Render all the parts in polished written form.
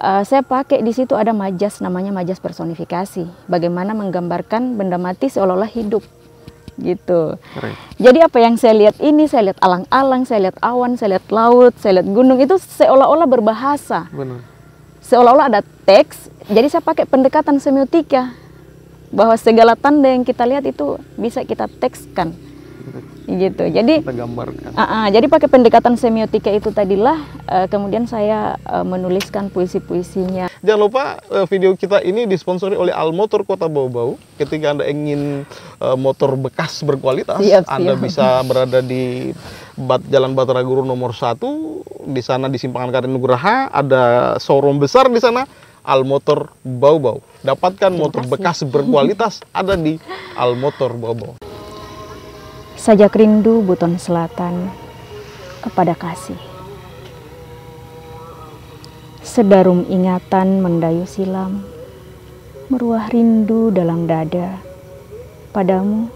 Saya pakai di situ ada majas, namanya majas personifikasi. Bagaimana menggambarkan benda mati seolah-olah hidup, gitu. Keren. Jadi apa yang saya lihat ini, saya lihat alang-alang, saya lihat awan, saya lihat laut, saya lihat gunung, itu seolah-olah berbahasa. Benar. Seolah-olah ada teks. Jadi saya pakai pendekatan semiotika, bahwa segala tanda yang kita lihat itu bisa kita tekskan. Gitu. Jadi kita gambarkan. Jadi pakai pendekatan semiotika itu tadilah kemudian saya menuliskan puisi-puisinya. Jangan lupa video kita ini disponsori oleh Almotor Kota Bau-Bau. Ketika Anda ingin motor bekas berkualitas, Anda bisa berada di Jalan Batara Guru nomor 1. Di sana di Simpangan Karin Nugraha ada showroom besar di sana, Almotor Bau-Bau. Dapatkan motor bekas berkualitas ada di Almotor Bau-Bau. Sajak rindu buton selatan kepada kasih. Sedarum ingatan mendayu silam, meruah rindu dalam dada. Padamu,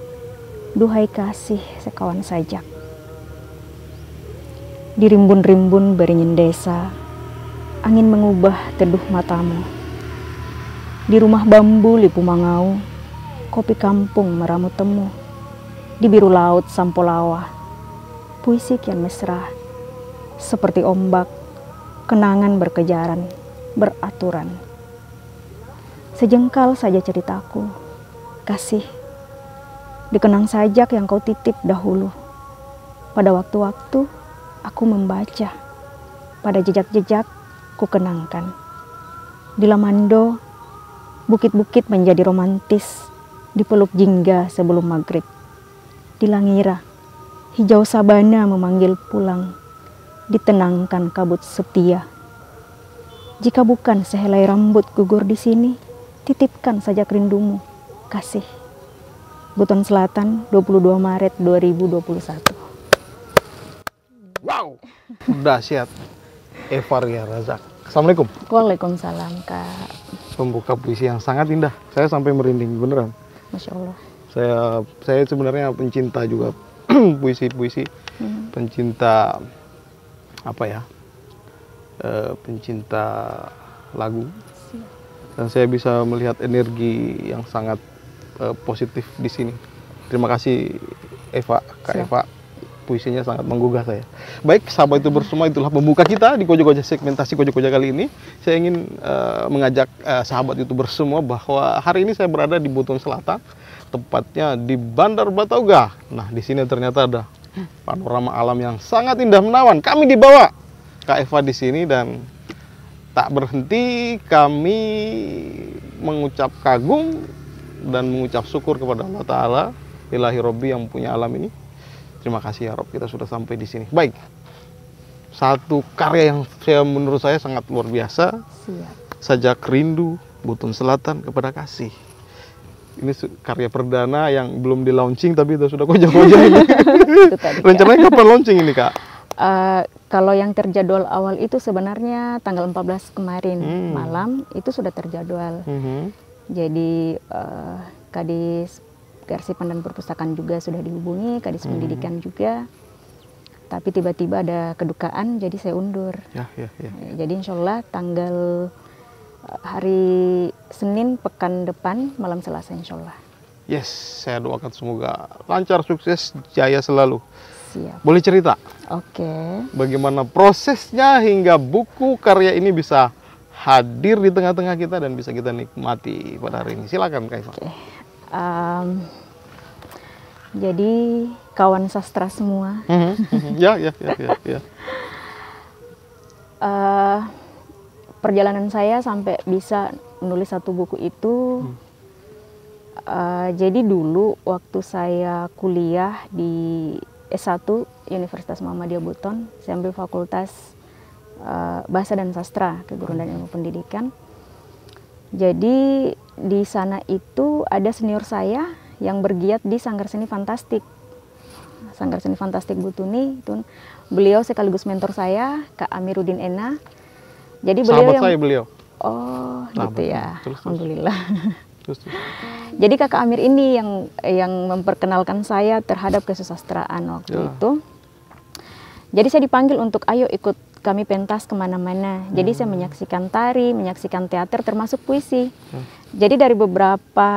duhai kasih sekawan sajak. Di rimbun-rimbun beringin desa, angin mengubah teduh matamu. Di rumah bambu lipu mangau, kopi kampung meramu temu. Di biru laut Sampolawa, puisi kian mesra, seperti ombak, kenangan berkejaran, beraturan. Sejengkal saja ceritaku, kasih, dikenang sajak yang kau titip dahulu. Pada waktu-waktu aku membaca, pada jejak-jejak ku kenangkan. Di Lamando, bukit-bukit menjadi romantis, dipeluk jingga sebelum maghrib. Di Langira, hijau sabana memanggil pulang, ditenangkan kabut setia. Jika bukan sehelai rambut gugur di sini, titipkan sajak rindumu, kasih. Buton Selatan, 22 Maret 2021. Wow, dahsyat. Eva Ria Razak. Assalamualaikum. Waalaikumsalam, Kak. Pembuka puisi yang sangat indah. Saya sampai merinding beneran. Masya Allah. Saya sebenarnya pencinta juga puisi-puisi, pencinta apa ya, pencinta lagu, dan saya bisa melihat energi yang sangat positif di sini. Terima kasih Eva, Kak Eva, puisinya sangat menggugah saya. Baik, sahabat itu bersama, itulah pembuka kita di Koja-Koja segmentasi Koja-Koja kali ini. Saya ingin mengajak sahabat itu bersama bahwa hari ini saya berada di Buton Selatan. Tepatnya di Bandar Batauga. Nah, di sini ternyata ada panorama alam yang sangat indah menawan. Kami dibawa Kak Eva di sini dan tak berhenti kami mengucap kagum dan mengucap syukur kepada Allah Ta'ala, Ilahi Robbi yang punya alam ini. Terima kasih ya Rob, kita sudah sampai di sini. Baik, satu karya yang menurut saya sangat luar biasa. Sajak rindu Buton Selatan kepada kasih. Ini karya perdana yang belum di launching tapi sudah koja-koja ini. Rencananya kapan launching ini, Kak? Kalau yang terjadwal awal itu sebenarnya tanggal 14 kemarin malam itu sudah terjadwal. Jadi Kadis Kearsipan dan Perpustakaan juga sudah dihubungi, Kadis Pendidikan juga. Tapi tiba-tiba ada kedukaan, jadi saya undur. Jadi insya Allah tanggal hari Senin pekan depan malam Selasa insya Allah. Yes, saya doakan semoga lancar, sukses, jaya selalu. Siap. Boleh cerita? Oke. Bagaimana prosesnya hingga buku karya ini bisa hadir di tengah-tengah kita dan bisa kita nikmati pada hari ini. Silakan Kak Eva. Jadi kawan sastra semua. Ya. Perjalanan saya sampai bisa menulis satu buku itu, jadi dulu waktu saya kuliah di S1 Universitas Muhammadiyah Buton, saya ambil fakultas Bahasa dan Sastra, Keguruan dan Ilmu Pendidikan. Jadi di sana itu ada senior saya yang bergiat di Sanggar Seni Fantastik. Sanggar Seni Fantastik Butuni, itu beliau sekaligus mentor saya, Kak Amiruddin Ena. Jadi beliau. Oh, gitu ya. Terus. Alhamdulillah. Terus. Jadi Kakak Amir ini yang memperkenalkan saya terhadap kesusastraan waktu itu. Jadi saya dipanggil untuk ayo ikut kami pentas kemana-mana. Jadi saya menyaksikan tari, menyaksikan teater, termasuk puisi. Jadi dari beberapa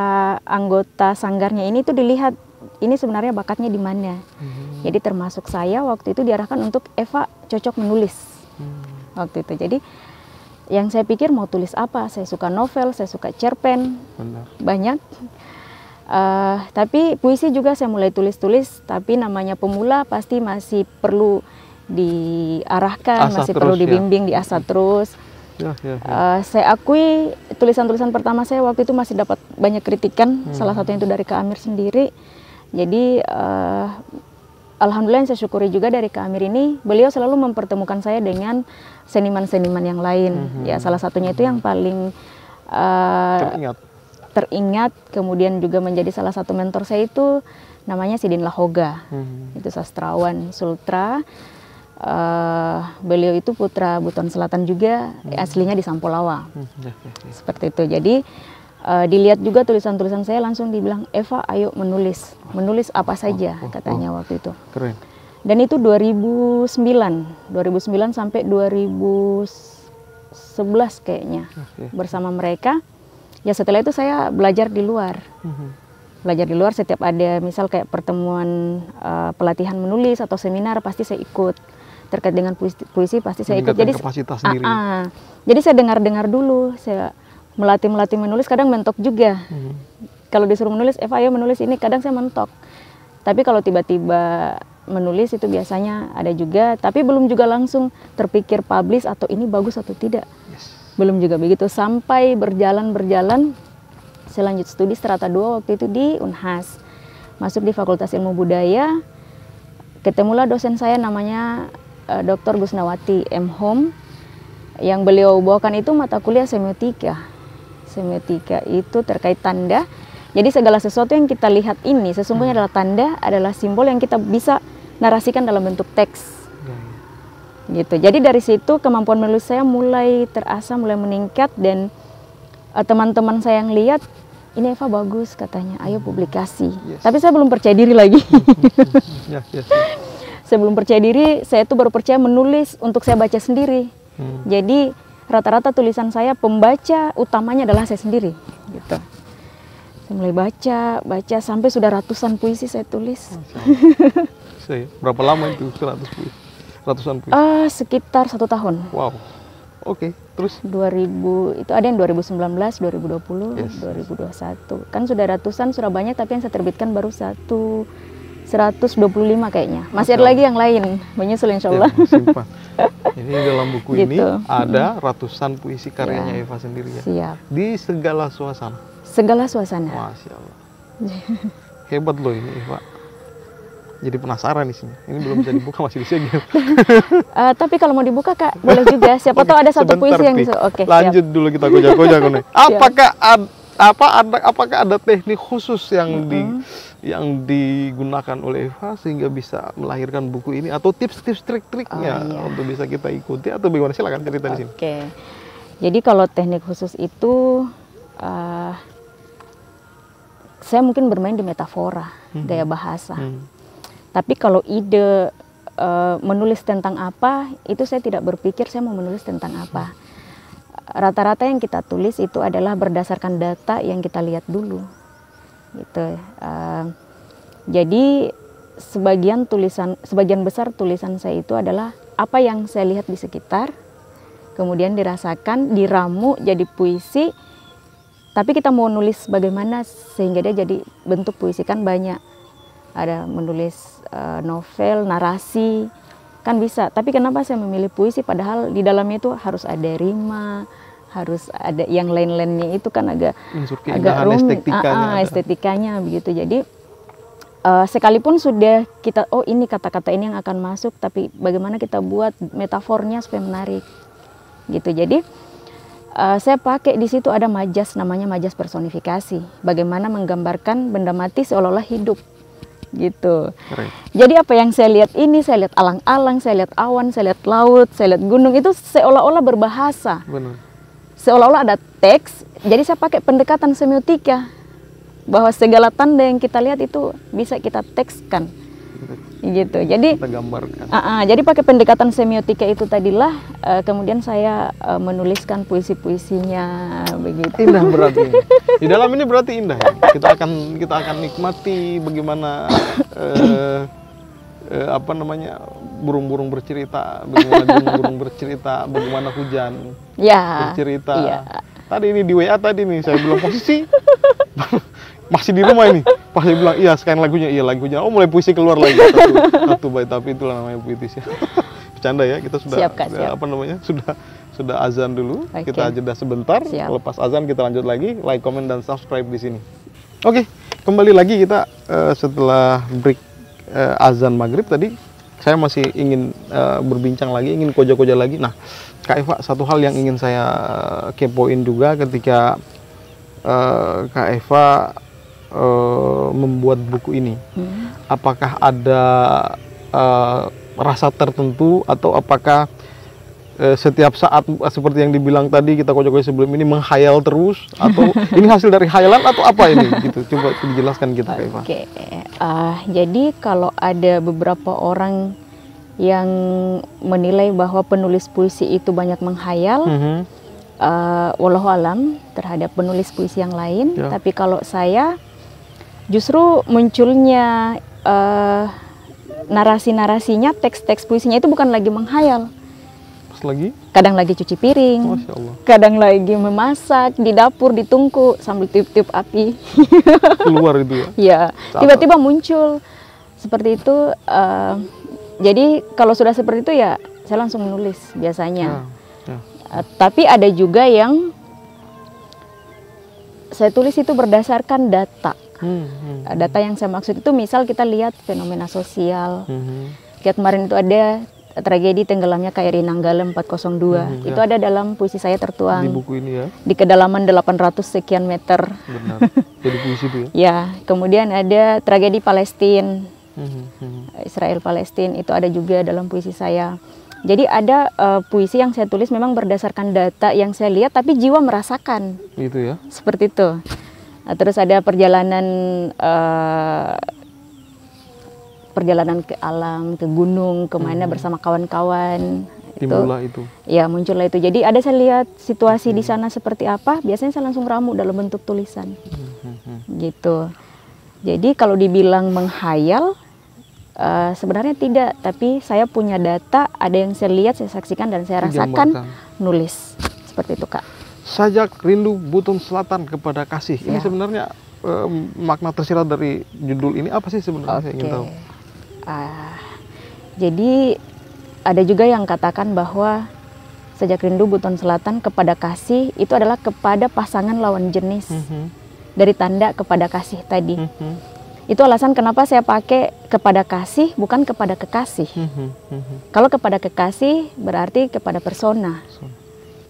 anggota sanggarnya ini tuh dilihat ini sebenarnya bakatnya di mana. Jadi termasuk saya waktu itu diarahkan untuk Eva cocok menulis waktu itu. Jadi yang saya pikir mau tulis apa? Saya suka novel, saya suka cerpen, banyak. Tapi puisi juga saya mulai tulis-tulis. Tapi namanya pemula pasti masih perlu diarahkan, masih perlu dibimbing, diasah terus. Saya akui tulisan-tulisan pertama saya waktu itu masih dapat banyak kritikan, salah satunya itu dari Kak Amir sendiri. Jadi alhamdulillah yang saya syukuri juga dari Kak Amir ini, beliau selalu mempertemukan saya dengan seniman-seniman yang lain. Ya salah satunya itu yang paling teringat, kemudian juga menjadi salah satu mentor saya itu namanya Sidin Lahoga. Itu sastrawan Sultra. Beliau itu putra Buton Selatan juga, aslinya di Sampolawa. Seperti itu. Jadi dilihat juga tulisan-tulisan saya, langsung dibilang, Eva ayo menulis apa saja, katanya waktu itu. Keren. Dan itu 2009 sampai 2011 kayaknya bersama mereka. Ya setelah itu saya belajar di luar. Belajar di luar, setiap ada misal kayak pertemuan pelatihan menulis atau seminar pasti saya ikut. Terkait dengan puisi pasti saya ikut. Jadi kapasitas sendiri. Jadi saya dengar dulu, saya melatih menulis, kadang mentok juga. Kalau disuruh menulis, Eva ayo menulis ini, kadang saya mentok. Tapi kalau tiba-tiba menulis itu biasanya ada juga, tapi belum juga langsung terpikir publish atau ini bagus atau tidak. Belum juga begitu, sampai berjalan saya lanjut studi strata 2 waktu itu di Unhas. Masuk di Fakultas Ilmu Budaya, ketemulah dosen saya namanya Dr. Gusnawati M. Hom, yang beliau bawakan itu mata kuliah semiotika. Semiotika itu terkait tanda. Jadi segala sesuatu yang kita lihat ini sesungguhnya adalah tanda, adalah simbol yang kita bisa narasikan dalam bentuk teks. Gitu. Jadi dari situ kemampuan menulis saya mulai terasa, mulai meningkat, dan teman-teman saya yang lihat, ini Eva bagus katanya, ayo publikasi. Tapi saya belum percaya diri lagi. Saya belum percaya diri, saya tuh baru percaya menulis untuk saya baca sendiri. Jadi rata-rata tulisan saya pembaca utamanya adalah saya sendiri. Gitu. Saya mulai baca sampai sudah ratusan puisi saya tulis. Berapa lama itu ratusan puisi? Sekitar 1 tahun. Wow. Oke, terus? 2000, itu ada yang 2019, 2020, 2021. Kan sudah ratusan, sudah banyak, tapi yang saya terbitkan baru 125 kayaknya. Masih ada lagi yang lain, menyusul insya Allah. Simpan. Ini dalam buku ini ada ratusan puisi karyanya Eva sendiri ya? Siap. Di segala suasana? Segala suasana. Masya Allah. Hebat loh ini Eva. Jadi penasaran di sini. Ini belum bisa dibuka, masih disegel. Tapi kalau mau dibuka Kak, boleh juga. Siapa tahu ada satu puisi yang bisa. Oke. Lanjut dulu kita kojak-kojak nih. Apakah ada teknik khusus yang digunakan oleh Eva sehingga bisa melahirkan buku ini, atau tips-tips trik-triknya untuk bisa kita ikuti, atau bagaimana? Silakan cerita di sini. Oke. Jadi kalau teknik khusus itu saya mungkin bermain di metafora, gaya bahasa. Tapi kalau ide menulis tentang apa, itu saya tidak berpikir saya mau menulis tentang apa. Rata-rata yang kita tulis itu adalah berdasarkan data yang kita lihat dulu. Gitu. Jadi sebagian besar tulisan saya itu adalah apa yang saya lihat di sekitar, kemudian dirasakan, diramu jadi puisi. Tapi kita mau nulis bagaimana sehingga dia jadi bentuk puisi, kan banyak. Ada menulis novel, narasi, kan bisa. Tapi kenapa saya memilih puisi, padahal di dalamnya itu harus ada rima, harus ada yang lain-lainnya, itu kan agak rumit, estetikanya begitu. Jadi sekalipun sudah kita, oh ini kata-kata ini yang akan masuk, tapi bagaimana kita buat metafornya supaya menarik, gitu. Jadi saya pakai di situ ada majas, namanya majas personifikasi. Bagaimana menggambarkan benda mati seolah-olah hidup, gitu. Jadi apa yang saya lihat ini, saya lihat alang-alang, saya lihat awan, saya lihat laut, saya lihat gunung, itu seolah-olah berbahasa. Seolah-olah ada teks. Jadi saya pakai pendekatan semiotika, bahwa segala tanda yang kita lihat itu bisa kita tekskan. Gitu. Jadi kita gambarkan. Jadi pakai pendekatan semiotika itu tadilah kemudian saya menuliskan puisi-puisinya begitu. Indah berarti. Di dalam ini berarti indah ya. Kita akan nikmati bagaimana apa namanya, burung-burung bercerita, bagaimana burung-burung bercerita, bagaimana hujan bercerita. Iya. Tadi ini di WA tadi nih saya bilang posisi masih di rumah ini. Pas saya bilang iya sekarang lagunya, oh mulai puisi keluar lagi satu bait, tapi itulah namanya puitis ya. Bercanda ya, kita sudah siap. apa namanya, sudah azan dulu. Okay. Kita jeda sebentar. Lepas azan kita lanjut lagi, like, comment, dan subscribe di sini. Oke, kembali lagi kita setelah break azan maghrib tadi. Saya masih ingin berbincang lagi, ingin koja-koja lagi. Nah, Kak Eva, satu hal yang ingin saya kepoin juga ketika Kak Eva membuat buku ini, apakah ada rasa tertentu atau apakah setiap saat seperti yang dibilang tadi kita koja-koja sebelum ini menghayal terus, atau ini hasil dari khayalan atau apa ini gitu? Coba dijelaskan kita, Kak Eva. Oke. Jadi kalau ada beberapa orang yang menilai bahwa penulis puisi itu banyak menghayal, wallahu alam terhadap penulis puisi yang lain. Tapi kalau saya justru munculnya narasi-narasinya, teks-teks puisinya itu bukan lagi menghayal. Kadang lagi cuci piring, Masya Allah. Kadang lagi memasak di dapur, di tungku sambil tiup-tiup api. Keluar itu ya? Ya, tiba-tiba muncul seperti itu. Jadi kalau sudah seperti itu ya saya langsung menulis biasanya. Tapi ada juga yang saya tulis itu berdasarkan data. Data yang saya maksud itu misal kita lihat fenomena sosial. Kayak kemarin itu ada tragedi tenggelamnya KRI Nanggala 402. Itu ada dalam puisi saya tertuang. Di buku ini ya? Di kedalaman 800 sekian meter. Benar. Jadi puisi itu ya? Ya, kemudian ada tragedi Palestina. Israel Palestina itu ada juga dalam puisi saya. Jadi ada puisi yang saya tulis memang berdasarkan data yang saya lihat, tapi jiwa merasakan. Itu ya? Seperti itu. Terus ada perjalanan ke alam, ke gunung, kemana bersama kawan-kawan. Timbullah itu. Ya, muncullah itu. Jadi ada saya lihat situasi di sana seperti apa, biasanya saya langsung ramu dalam bentuk tulisan. Gitu. Jadi kalau dibilang menghayal, sebenarnya tidak. Tapi saya punya data, ada yang saya lihat, saya saksikan, dan saya rasakan, nulis. Seperti itu, Kak. Sajak Rindu Buton Selatan kepada Kasih. Ini sebenarnya makna tersirat dari judul ini apa sih sebenarnya? Saya ingin tahu. Jadi ada juga yang katakan bahwa Sajak Rindu Buton Selatan kepada Kasih itu adalah kepada pasangan lawan jenis. Dari tanda kepada kasih tadi. Itu alasan kenapa saya pakai kepada kasih, bukan kepada kekasih. Kalau kepada kekasih berarti kepada persona.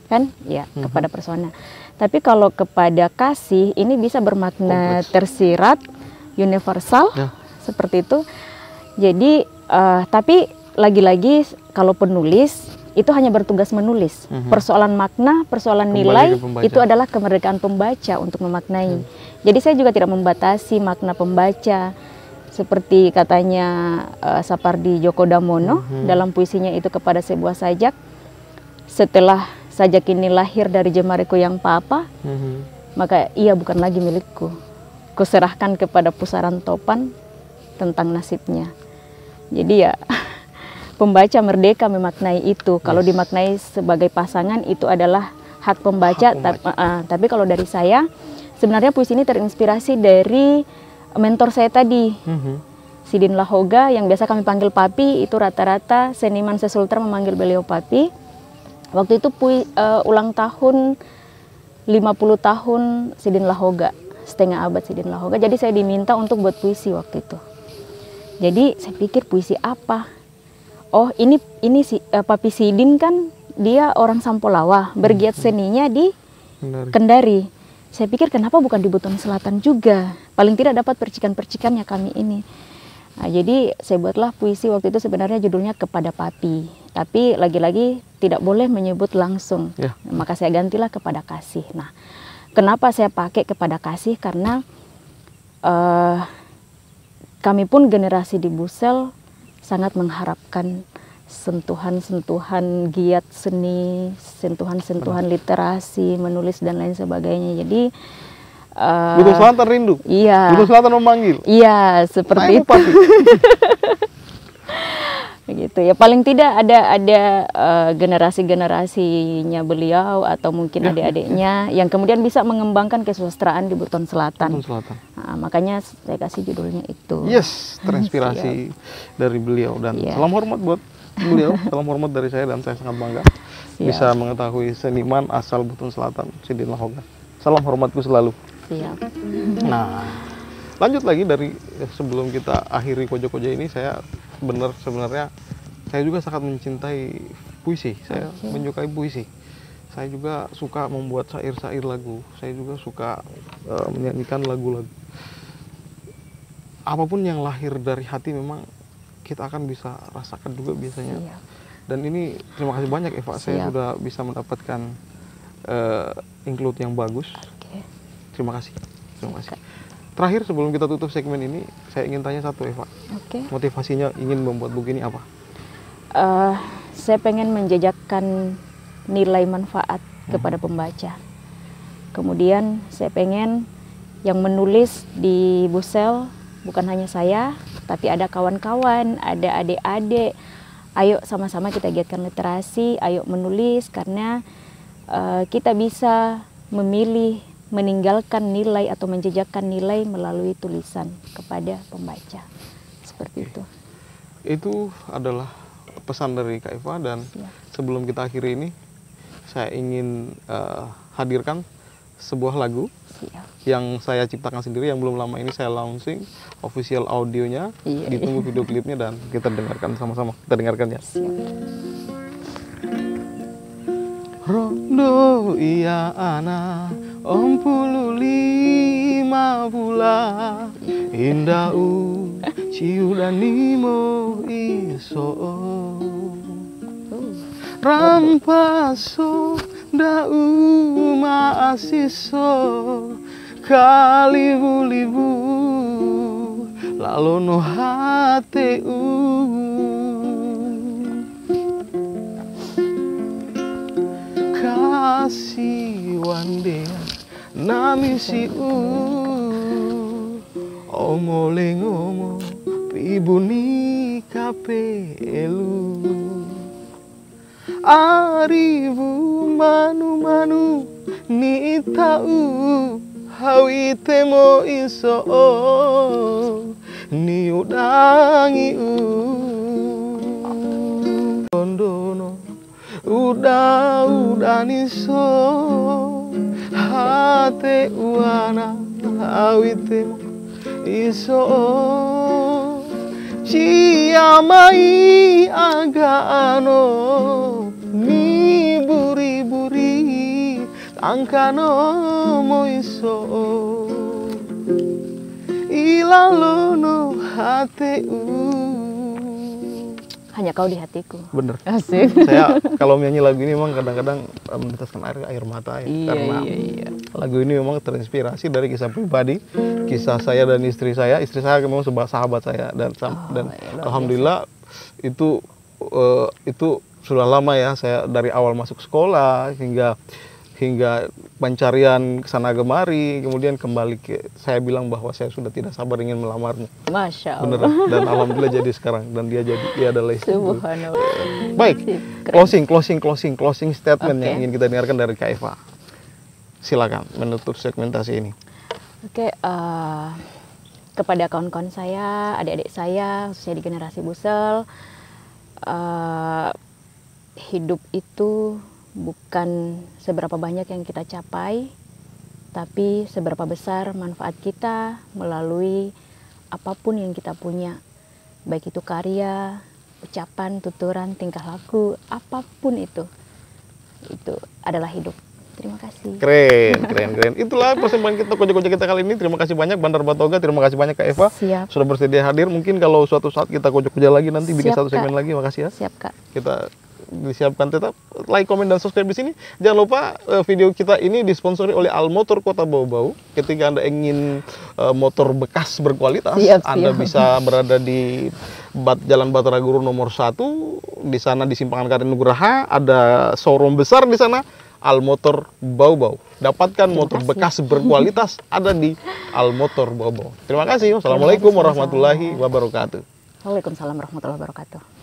Kan? Ya, kepada persona. Tapi kalau kepada kasih ini bisa bermakna tersirat, universal, seperti itu. Jadi, tapi lagi-lagi kalau penulis itu hanya bertugas menulis. Persoalan makna, persoalan nilai itu adalah kemerdekaan pembaca untuk memaknai. Jadi saya juga tidak membatasi makna pembaca. Seperti katanya Sapardi Djoko Damono dalam puisinya itu kepada sebuah sajak. Setelah sajak ini lahir dari jemariku yang papa, maka ia bukan lagi milikku. Kuserahkan kepada pusaran topan tentang nasibnya. Jadi ya pembaca merdeka memaknai itu. Kalau dimaknai sebagai pasangan itu adalah hak pembaca. Tapi kalau dari saya, sebenarnya puisi ini terinspirasi dari mentor saya tadi, Sidin Lahoga, yang biasa kami panggil Papi. Itu rata-rata seniman sesultra memanggil beliau Papi. Waktu itu ulang tahun 50 tahun Sidin Lahoga, setengah abad Sidin Lahoga. Jadi saya diminta untuk buat puisi waktu itu. Jadi saya pikir puisi apa? Oh, ini si Papi Sidin kan dia orang Sampolawa, bergiat seninya di Kendari. Saya pikir kenapa bukan di Buton Selatan juga? Paling tidak dapat percikan-percikannya kami ini. Nah, jadi saya buatlah puisi waktu itu, sebenarnya judulnya Kepada Papi. Tapi lagi-lagi tidak boleh menyebut langsung. Maka saya gantilah Kepada Kasih. Nah, kenapa saya pakai Kepada Kasih? Karena kami pun generasi di Busel sangat mengharapkan sentuhan-sentuhan giat seni, sentuhan-sentuhan literasi, menulis dan lain sebagainya. Jadi Butuh Selatan rindu. Iya. Butuh Selatan memanggil. Iya, seperti itu. Begitu ya, paling tidak ada generasi-generasinya beliau atau mungkin adik-adiknya yang kemudian bisa mengembangkan kesusastraan di Buton Selatan. Nah, makanya saya kasih judulnya itu. Yes, terinspirasi dari beliau dan salam hormat buat beliau, salam hormat dari saya dan saya sangat bangga bisa mengetahui seniman asal Buton Selatan, Sidin Lahogan. Salam hormatku selalu. Siap. Nah, lanjut lagi dari sebelum kita akhiri Koja-Koja ini, saya sebenarnya saya juga sangat mencintai puisi. Saya menyukai puisi. Saya juga suka membuat syair-syair lagu. Saya juga suka menyanyikan lagu-lagu. Apapun yang lahir dari hati memang kita akan bisa rasakan juga biasanya. Dan ini terima kasih banyak Eva. Saya sudah bisa mendapatkan include yang bagus. Terima kasih. Terima kasih. Terakhir sebelum kita tutup segmen ini, saya ingin tanya satu Eva. Motivasinya ingin membuat buku ini apa? Saya pengen menjejakkan nilai manfaat kepada pembaca. Kemudian saya pengen yang menulis di Busel bukan hanya saya, tapi ada kawan-kawan, ada adik-adik. Ayo sama-sama kita giatkan literasi, ayo menulis karena kita bisa memilih meninggalkan nilai atau menjejakkan nilai melalui tulisan kepada pembaca. Seperti itu. Itu adalah pesan dari Kak Eva dan sebelum kita akhiri ini saya ingin hadirkan sebuah lagu yang saya ciptakan sendiri yang belum lama ini saya launching official audionya, ditunggu video klipnya dan kita dengarkan sama-sama. Kita dengarkan ya. Rondo iya ana 45 bulan indah ciu dan nimo iso rampaso dau maasiso kalibu-libu lalono hateu kasih wandea nami si omoleng omo pibuni kapelu aribu manu ni tau hawite mo iso ni udangi kondono udah niso hate uana awite iso ciamai agano mi buri-buri angkano mo iso ilalono hate hanya kau di hatiku. Bener. Asik. Saya kalau menyanyi lagu ini memang kadang-kadang meneteskan air mata ya. Karena lagu ini memang terinspirasi dari kisah pribadi, kisah saya dan istri saya. Istri saya memang sahabat saya dan alhamdulillah itu sudah lama ya. Saya dari awal masuk sekolah hingga pencarian kesana kemari, kemudian kembali saya bilang bahwa saya sudah tidak sabar ingin melamarnya. Masya Allah. Beneran. Dan alhamdulillah jadi sekarang dan dia adalah istri. Subhanallah. Baik, closing statement yang ingin kita dengarkan dari Kak Eva. Silakan menutup segmentasi ini. Kepada kawan-kawan saya, adik-adik saya, khususnya di generasi Busel, hidup itu bukan seberapa banyak yang kita capai, tapi seberapa besar manfaat kita melalui apapun yang kita punya, baik itu karya, ucapan, tuturan, tingkah laku, apapun itu adalah hidup. Terima kasih. Keren. Itulah persembahan kita Koja-Koja kita kali ini. Terima kasih banyak Bandar Batoga, terima kasih banyak Kak Eva. Siap. Sudah bersedia hadir. Mungkin kalau suatu saat kita Koja-Koja lagi nanti bikin satu segmen lagi. Makasih ya. Siap Kak. Kita disiapkan. Tetap like, komen, dan subscribe di sini. Jangan lupa video kita ini disponsori oleh Almotor Kota Bau-Bau. Ketika Anda ingin motor bekas berkualitas, Anda bisa berada di Jalan Bataraguru nomor 1. Di sana di Simpangan Karet Nugraha ada showroom besar di sana. Almotor Bau-Bau. Dapatkan motor bekas berkualitas ada di Almotor Bau-Bau. Terima kasih. Wassalamualaikum warahmatullahi wabarakatuh. Waalaikumsalam warahmatullahi wabarakatuh.